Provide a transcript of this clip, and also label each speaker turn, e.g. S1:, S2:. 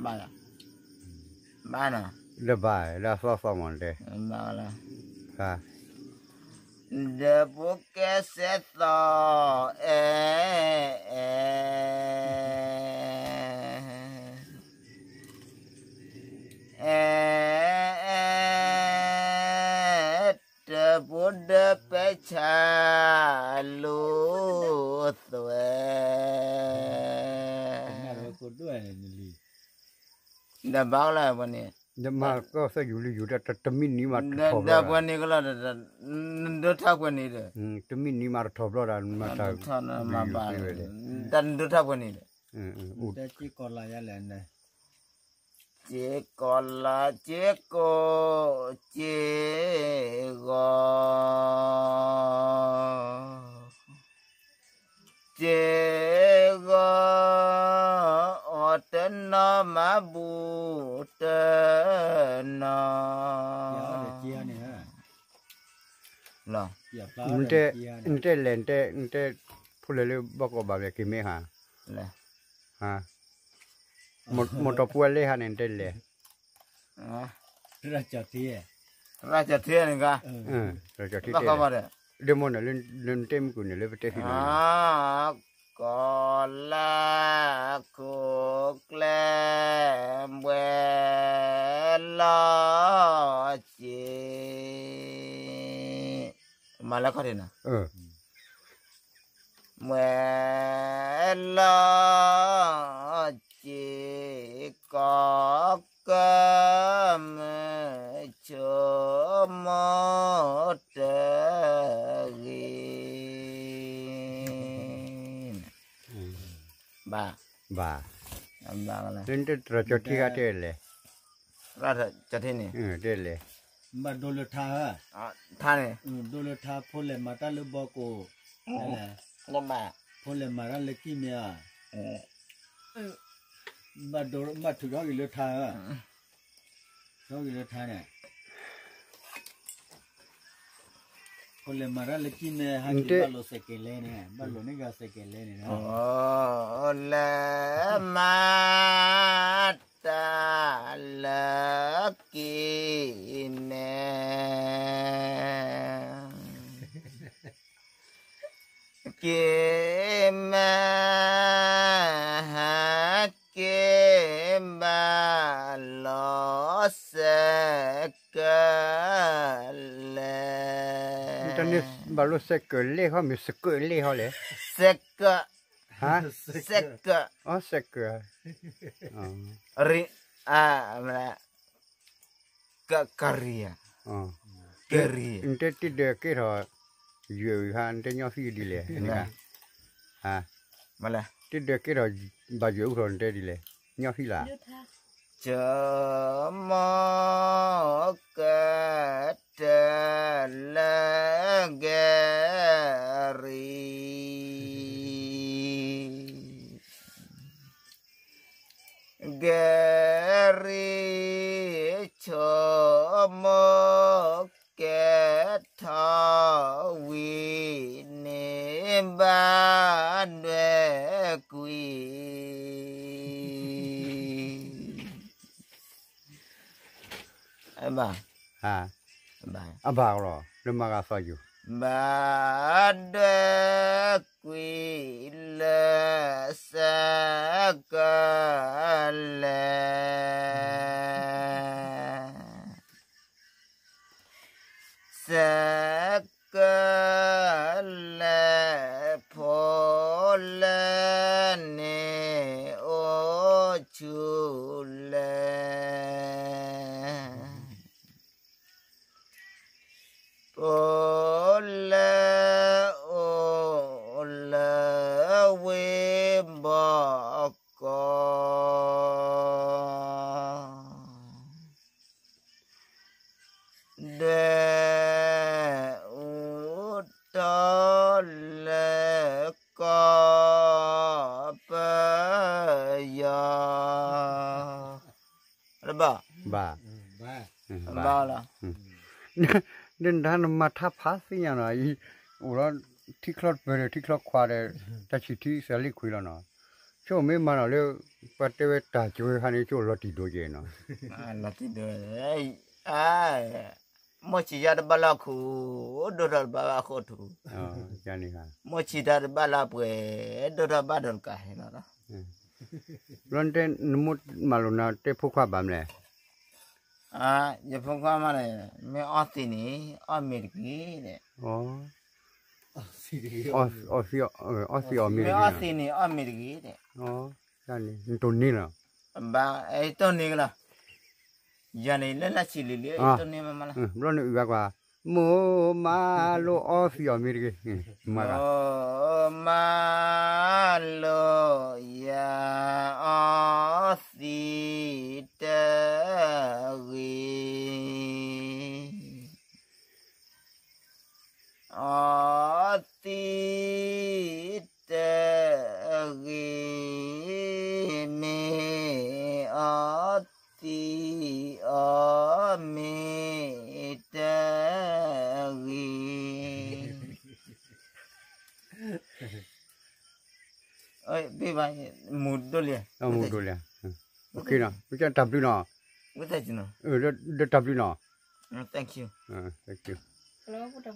S1: Mana? Mana?
S2: Lebay, dah so monde.
S1: Mana?
S2: Ha.
S1: De buke seto de bude pecalu tuwe. Dah bangla apa ni?
S2: Dah kau sayaอยู่dah temin ni mat thop
S1: Dah apa ni kalau dah tak apa ni dah.
S2: temin ni mat thop lo dah mat ta.
S1: Thana mabal. Dan tak apa ni dah.
S3: Udah cikola ya lena.
S1: Cikola ciko ciko ciko otena mabutena.
S3: Ya ada cia ni ha.
S1: Lah.
S3: Ya
S2: Ente lente pulele bako babe kime ha.
S1: Lah.
S2: Ha. Motor puale ha ente le.
S3: Raja tia.
S1: Raja dia ni kah?
S2: Raja ti.
S1: Apa khabar dia?
S2: Demo na len tem ku ne le bete hi.
S1: Kola kuklem wela ci. Malah kau ni na? Wela ci kakam cemotagin. Ba. Ambang lah.
S2: Ente raja ti ka te le.
S1: Raja jadi ni.
S2: Te le.
S3: Mbak dulu tha.
S1: Tha ni.
S3: Dulu tha pole mata lu boko.
S1: Lama.
S3: Pole mara leki mia. Mbak dulu mbak tu dah gila tha. Dah gila tha ni. Pole mara leki mia hang balo sekele ni. Balo ni gak sekele ni.
S1: Ole mata leki ni. Kema lo sekele.
S2: Internet balu sekele ha mi sekele ha le.
S1: Seke.
S2: Ha?
S1: Seke.
S2: Oh seke.
S1: Mana? Karya. Karya.
S2: Ente ti de ke ha. Yu ha ente nyo fi di le. Ni ha.
S1: Malah.
S2: Ti de ke ha ba yu ro ente di le. Nyo fi la.
S1: Cemo ketelageri geri cemo ketawi nimbadwe kui. Ba.
S2: Ha.
S1: Ba.
S2: Aba ro. Le ma ga fa yu.
S1: Bada kuila sakala sakala polane ochula
S2: เดินทางมาทับพัสอย่างไรโอ้แล้วที่คลอดไปเลยที่คลอดควาเลยแต่ชิที่เสลิคุยแล้วเนาะช่วงไม่มาเราเลยปัตเตเวตาช่วยฮันนี่ช่วยรถติดด้วยเนาะ
S1: la ti do ai mo chi ya de bala khu do do ba khu tu
S2: อ๋อจานี่ค่ะ
S1: mo chi da de bala pwe do do ba do ka he no
S2: ร้อนเต้นนมุดมาลนาเต้พวกข้าบ้ามเลย
S1: je phong kwa ma le me oti ni ameriki de
S2: อ๋อ
S3: စီရီ
S2: ออสอเมริ
S1: me
S2: กัน
S1: oti ni ameriki de
S2: อ๋อจานี่ตัวนี้เนาะ
S1: ba ai to ni la ya ni la chi li li to ni ma la
S2: ร้อนอีกว่าโมมาโลออสอเมริกันมาละ
S1: oh malo ya oti ta wi oti ta wi me oti o me ta wi ơi bây giờ một đôi liền
S2: เอาหมดเลยโอเคเนาะไม่ใช่ดับดูเนาะ
S1: với thầy chứ nào
S2: เดี๋ยวดับดูเนาะ
S1: thank you
S2: thank you
S4: Hello, putar.